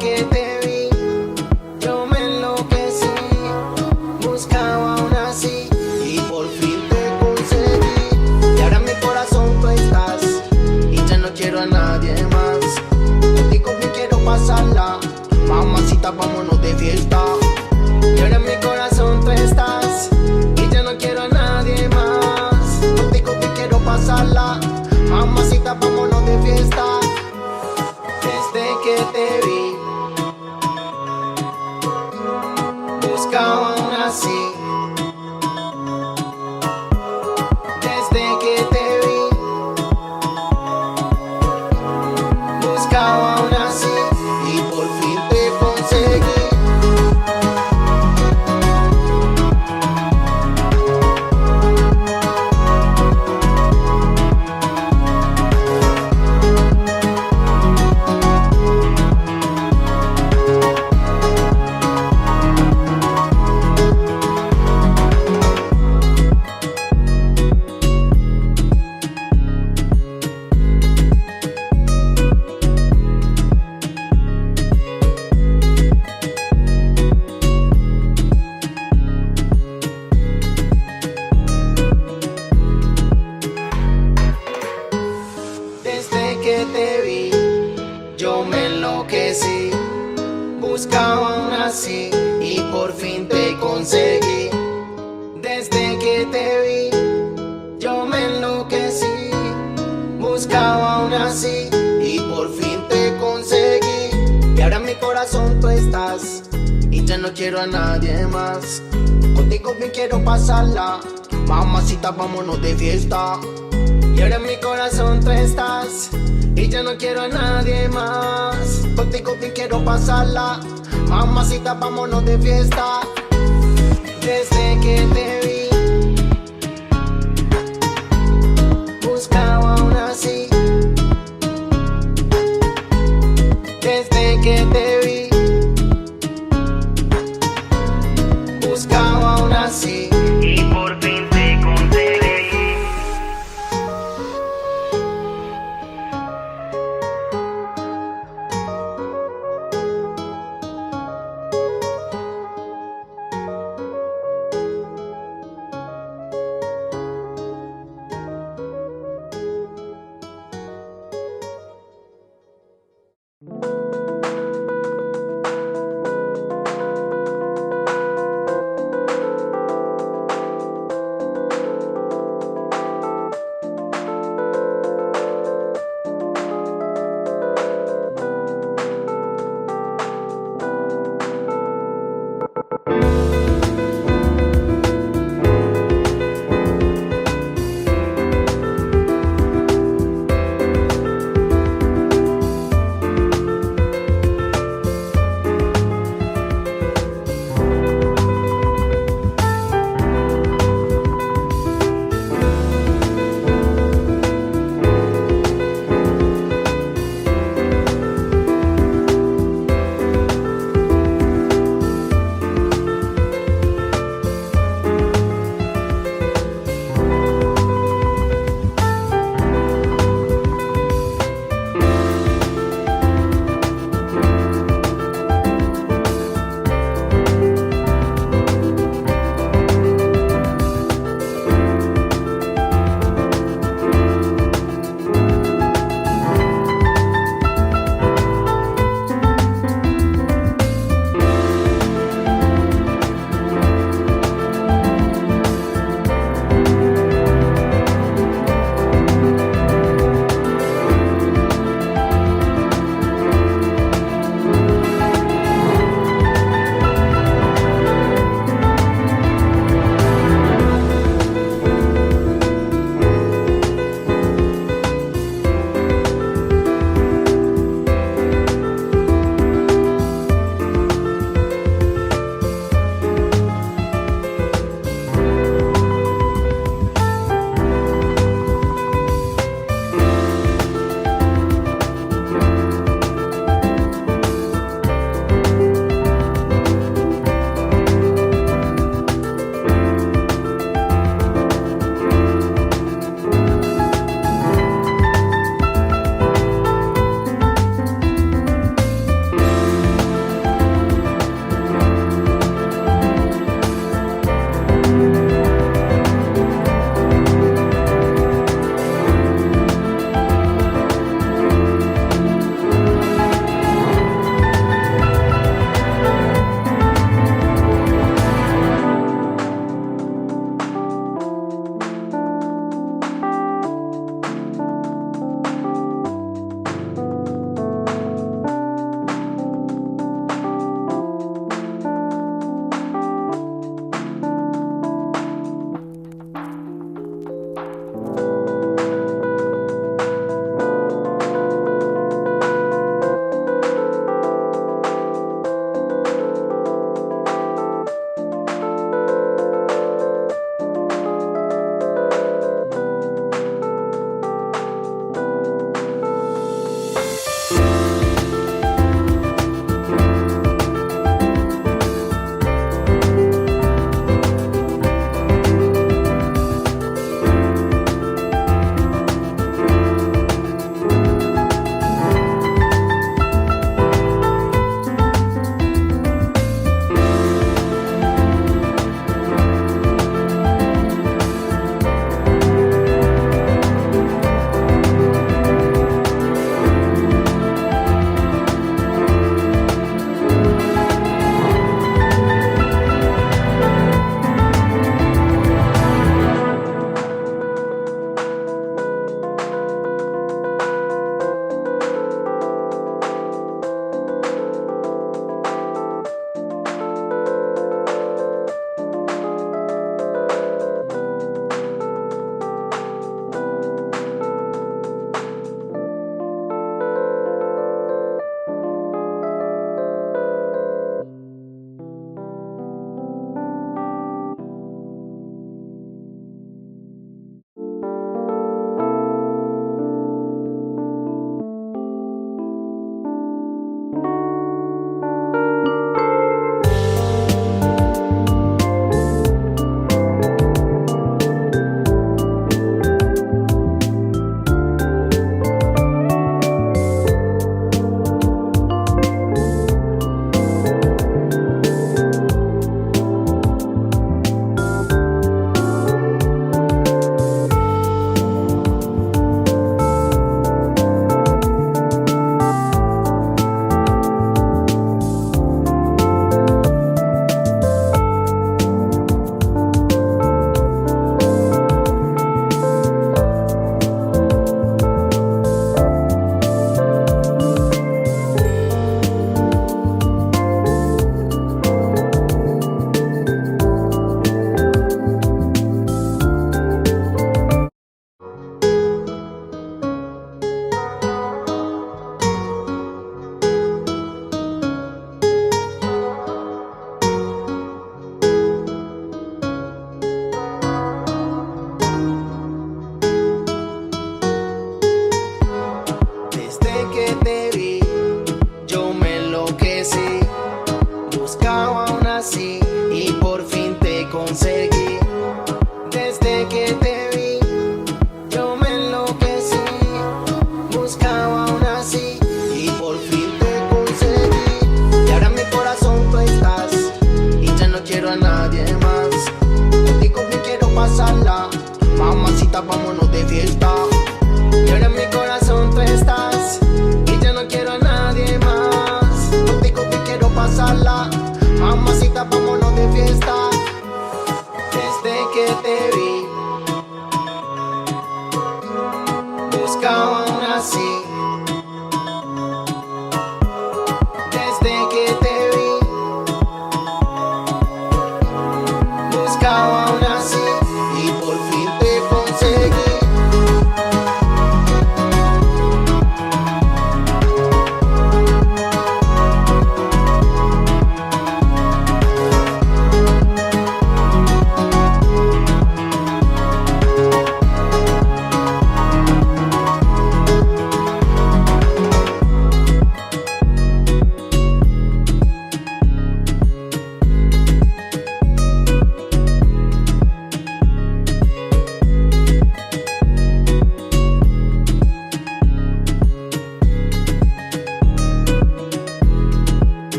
que te vi, yo me enloquecí, buscaba una así y por fin te conseguí. Y ahora en mi corazón tú estás y ya no quiero a nadie más. Contigo me quiero pasarla, mamacita, vámonos de fiesta. Y ahora en mi corazón tú estás y ya no quiero a nadie más. Contigo me quiero pasarla, mamacita, vámonos de fiesta. Desde que te vi, buscaba una así. Desde que te vi, buscaba una así y por fin te conseguí. Desde que te vi, yo me enloquecí, buscaba una así y por fin te conseguí. Desde que te vi, yo me enloquecí, buscaba una así y por fin te conseguí. Y ahora en mi corazón tú estás y ya no quiero a nadie más. Contigo me quiero pasarla, mamacita, vámonos de fiesta. Y ahora en mi corazón tú estás y ya no quiero a nadie más. Contigo me quiero pasarla, mamacita, vámonos de fiesta. Desde que te vi, buscaba una así. Desde que te vi, buscaba una así y por fin te conseguí.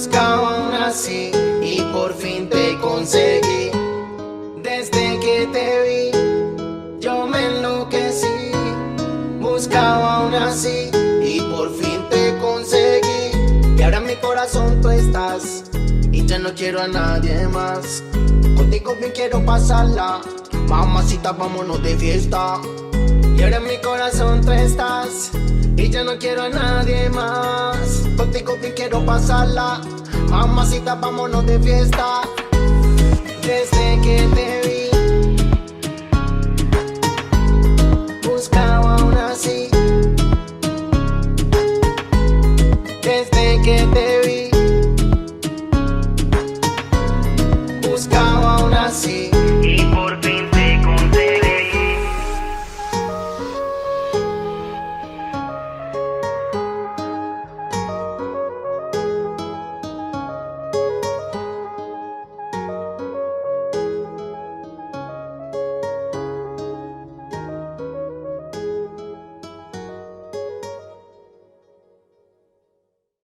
buscaba una así y por fin te conseguí. Desde que te vi, yo me enloquecí. Buscaba una así y por fin te conseguí. Y ahora en mi corazón tú estás y ya no quiero a nadie más. Contigo bien quiero pasarla, mamacita, vámonos de fiesta. Y ahora en mi corazón tú estás y ya no quiero a nadie más. Contigo bien quiero pasarla, mamacita, vámonos de fiesta. Desde que te